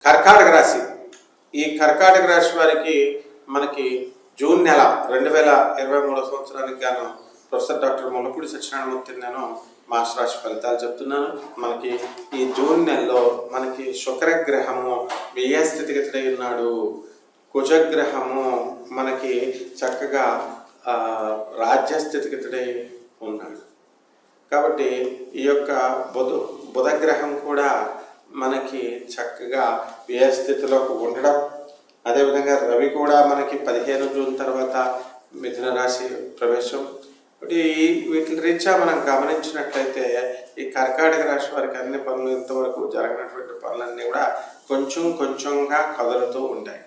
కర్కాటక రాశి. ఈ కర్కాటక రాశి వారికి మనకి జూన్ నెల 2023 సంవత్సరానికి గాను ప్రొఫెసర్ డాక్టర్ ముల్లపూడి సత్యనారాయణమూర్తి నేను మాస్టర్ రాశి ఫలితాలు చెప్తున్నాను. మనకి ఈ జూన్ నెలలో మనకి శుక్రగ్రహము వ్యయ స్థితిగతుడై ఉన్నాడు. కుజగ్రహము మనకి చక్కగా రాజ్యస్థితిగతుడై ఉన్నాడు. కాబట్టి ఈ యొక్క బుధగ్రహం కూడా మనకి చక్కగా వ్యయస్థితిలోకి ఉండడం, అదేవిధంగా రవి కూడా మనకి 15 జూన్ తర్వాత మిథున రాశి ప్రవేశం. వీటి రీత్యా మనం గమనించినట్లయితే ఈ కర్కాటక రాశి వారికి అన్ని పనులు ఇంతవరకు జరగినటువంటి పనులన్నీ కూడా కొంచెంగా కదులుతూ ఉంటాయి.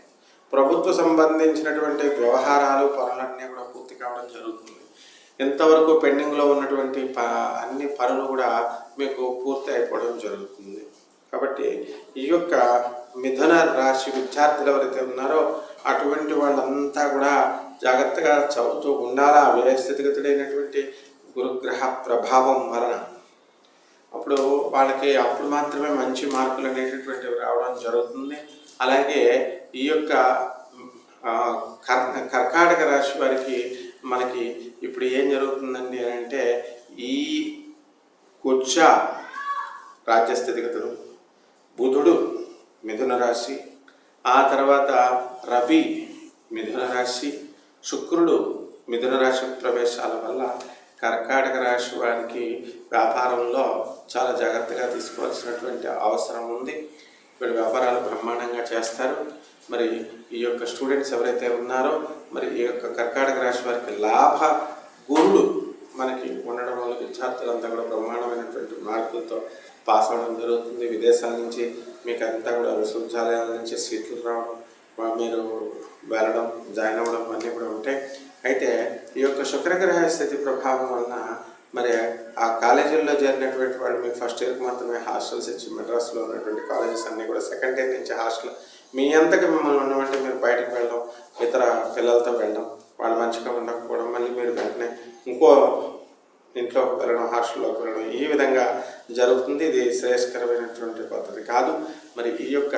ప్రభుత్వ సంబంధించినటువంటి వ్యవహారాలు పనులన్నీ కూడా పూర్తి కావడం జరుగుతుంది. ఇంతవరకు పెండింగ్లో ఉన్నటువంటి అన్ని పనులు కూడా మీకు పూర్తి అయిపోవడం జరుగుతుంది. కాబట్టి ఈ యొక్క మిథున రాశి విద్యార్థులు ఎవరైతే ఉన్నారో అటువంటి వాళ్ళంతా కూడా జాగ్రత్తగా చదువుతూ ఉండాలా. వ్యయస్థితిగతుడైనటువంటి గురుగ్రహ ప్రభావం వలన అప్పుడు వాళ్ళకి అప్పుడు మాత్రమే మంచి మార్కులు అనేటటువంటివి రావడం జరుగుతుంది. అలాగే ఈ యొక్క కర్కాటక రాశి వారికి మనకి ఇప్పుడు ఏం జరుగుతుందండి అంటే ఈ కుజ రాజ్యస్థితిగతులు, బుధుడు మిథున రాశి, ఆ తర్వాత రవి మిథున రాశి, శుక్రుడు మిథున రాశి ప్రవేశాల వల్ల కర్కాటక రాశి వారికి వ్యాపారంలో చాలా జాగ్రత్తగా తీసుకోవాల్సినటువంటి అవసరం ఉంది. వీళ్ళు వ్యాపారాలు బ్రహ్మాండంగా చేస్తారు. మరి ఈ యొక్క స్టూడెంట్స్ ఎవరైతే ఉన్నారో మరి ఈ యొక్క కర్కాటక రాశి వారికి లాభ గురుడు మనకి ఉండడం వల్ల విద్యార్థులంతా కూడా బ్రహ్మాండమైనటువంటి మార్కులతో పాస్ అవ్వడం జరుగుతుంది. విదేశాల నుంచి మీకు అంతా కూడా విశ్వవిద్యాలయాల నుంచి సీట్లు రావడం, మీరు వెళ్ళడం, జాయిన్ అవ్వడం అన్నీ కూడా ఉంటాయి. అయితే ఈ యొక్క శుక్రగ్రహ స్థితి ప్రభావం వలన మరి ఆ కాలేజీల్లో చేరినటువంటి వాళ్ళు మీకు ఫస్ట్ ఇయర్కి మాత్రమే హాస్టల్స్ ఇచ్చి మెడ్రాస్లో ఉన్నటువంటి కాలేజెస్ అన్నీ కూడా సెకండ్ ఇయర్ నుంచి హాస్టల్ మీ అంతగా మిమ్మల్ని ఉండమంటే మీరు బయటకు వెళ్ళడం, ఇతర పిల్లలతో వెళ్ళడం, వాళ్ళు మంచిగా ఉండకపోవడం, మళ్ళీ మీరు వెంటనే ఇంకో ఇంట్లోకి వెళ్ళడం, హాస్టల్లోకి వెళ్ళడం, ఈ విధంగా జరుగుతుంది. ఇది శ్రేయస్కరమైనటువంటి పద్ధతి కాదు. మరి ఈ యొక్క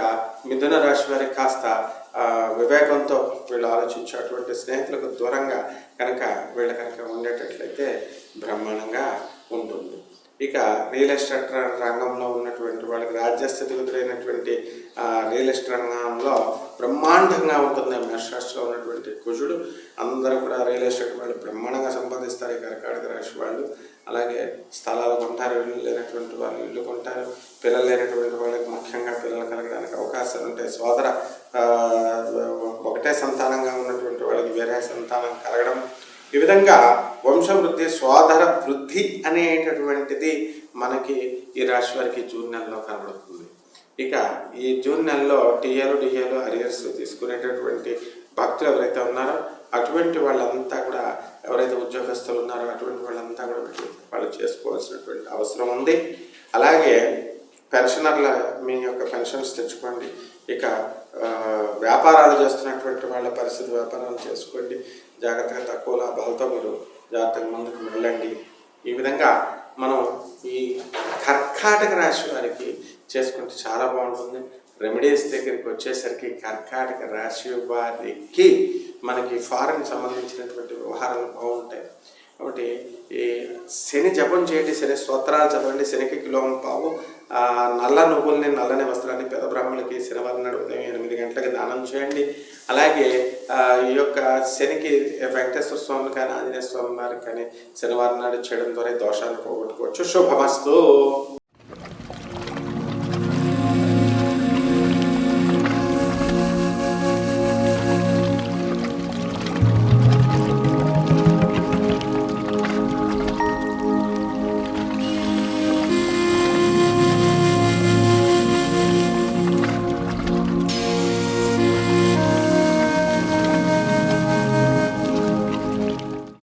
మిథున రాశి వారికి కాస్త వివేకంతో వీళ్ళు ఆలోచించేటువంటి స్నేహితులకు దూరంగా కనుక ఉండేటట్లయితే బ్రహ్మాండంగా ఉంటుంది. ఇక రియల్ ఎస్టేట్ రంగంలో ఉన్నటువంటి వాళ్ళకి రాజ్యస్థితిగతులైనటువంటి రియల్ ఎస్టేట్ రంగంలో బ్రహ్మాండంగా ఉంటుంది. మేషరాశిలో ఉన్నటువంటి కుజుడు అందరూ కూడా రియల్ ఎస్టేట్ వాళ్ళు బ్రహ్మాండంగా సంపాదిస్తారు. ఈ కర్కాటక రాశి వాళ్ళు అలాగే స్థలాలు కొంటారు, ఇల్లు లేనటువంటి వాళ్ళు ఇల్లు కొంటారు, పిల్లలు లేనటువంటి వాళ్ళకి ముఖ్యంగా పిల్లలు కలగడానికి అవకాశాలు ఉంటాయి. సోదర ఒకటే సంతానంగా ఉన్నటువంటి వాళ్ళకి వేరే సంతానం కలగడం, ఈ విధంగా వంశవృద్ధి, సోదర వృద్ధి అనేటటువంటిది మనకి ఈ రాశి వారికి జూన్ నెలలో కనబడుతుంది. ఇక ఈ జూన్ నెలలో డిఏలు అరియర్స్ తీసుకునేటటువంటి భక్తులు ఎవరైతే ఉన్నారో అటువంటి వాళ్ళంతా కూడా, ఎవరైతే ఉద్యోగస్తులు ఉన్నారో అటువంటి వాళ్ళంతా కూడా వాళ్ళు చేసుకోవాల్సినటువంటి అవసరం ఉంది. అలాగే పెన్షనర్ల మీ యొక్క పెన్షన్స్ తెచ్చుకోండి. ఇక వ్యాపారాలు చేస్తున్నటువంటి వాళ్ళ పరిస్థితి, వ్యాపారాలు చేసుకోండి. జాగ్రత్తగా తక్కువ లాభాలతో మీరు జాగ్రత్తగా ముందుకు వెళ్ళండి. ఈ విధంగా మనం ఈ కర్కాటక రాశి వారికి చేసుకుంటే చాలా బాగుంటుంది. రెమెడీస్ దగ్గరికి వచ్చేసరికి కర్కాటక రాశి వారికి మనకి ఫారెన్ సంబంధించినటువంటి వ్యవహారాలు బాగుంటాయి. కాబట్టి ఈ శని జపం చేయండి, శని స్తోత్రాలు చదవండి, శనికి కిలోం పావు నల్ల నువ్వుల్ని, నల్లని వస్త్రాన్ని పేద బ్రాహ్మణులకి శనివారం నాడు ఉదయం 8 గంటలకి దానం చేయండి. అలాగే ఈ యొక్క శనికి వెంకటేశ్వర స్వామిని కానీ ఆంజనేయ స్వామి వారికి కానీ శనివారం నాడు చేయడం ద్వారా దోషాన్ని పోగొట్టుకోవచ్చు. శుభమస్తు.